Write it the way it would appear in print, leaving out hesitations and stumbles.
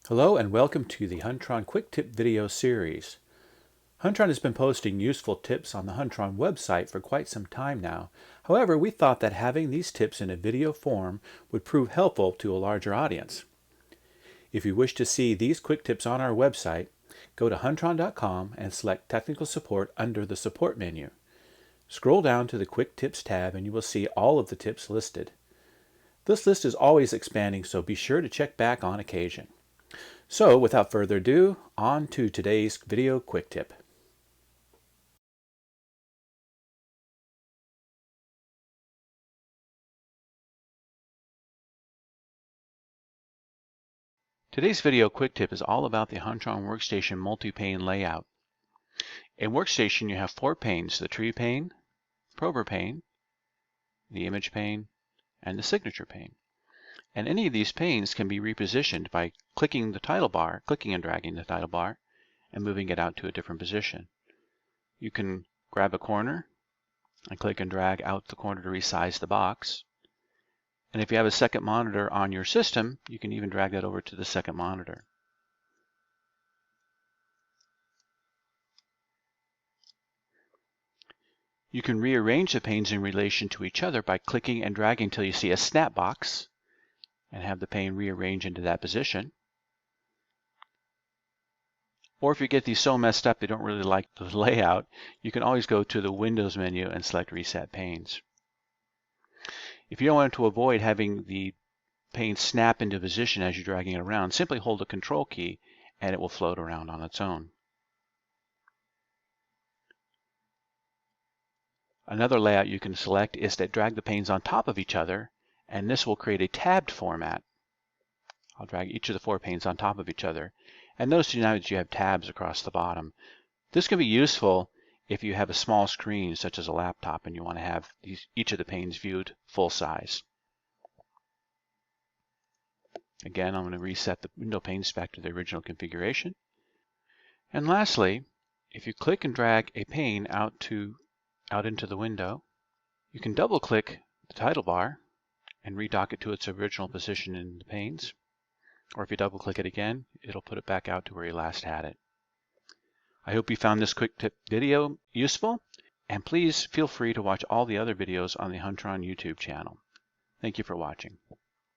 Hello and welcome to the Huntron Quick Tip video series. Huntron has been posting useful tips on the Huntron website for quite some time now. However, we thought that having these tips in a video form would prove helpful to a larger audience. If you wish to see these quick tips on our website, go to huntron.com and select Technical Support under the Support menu. Scroll down to the Quick Tips tab and you will see all of the tips listed. This list is always expanding, so be sure to check back on occasion. So, without further ado, on to today's video quick tip. Today's video quick tip is all about the Huntron Workstation multi-pane layout. In Workstation, you have 4 panes: the tree pane, prober pane, the image pane, and the signature pane. And any of these panes can be repositioned by clicking and dragging the title bar, and moving it out to a different position. You can grab a corner and click and drag out the corner to resize the box. And if you have a second monitor on your system, you can even drag that over to the second monitor. You can rearrange the panes in relation to each other by clicking and dragging until you see a snap box and have the pane rearrange into that position. Or if you get these so messed up they don't really like the layout, you can always go to the Windows menu and select Reset Panes. If you don't want to avoid having the pane snap into position as you're dragging it around, simply hold the Control key and it will float around on its own. Another layout you can select is to drag the panes on top of each other, and this will create a tabbed format. I'll drag each of the 4 panes on top of each other. And notice now that you have tabs across the bottom. This can be useful if you have a small screen, such as a laptop, and you want to have each of the panes viewed full size. Again, I'm going to reset the window panes back to the original configuration. And lastly, if you click and drag a pane out into the window, you can double-click the title bar and redock it to its original position in the panes. Or if you double-click it again, it'll put it back out to where you last had it. I hope you found this quick tip video useful, and please feel free to watch all the other videos on the Huntron YouTube channel. Thank you for watching.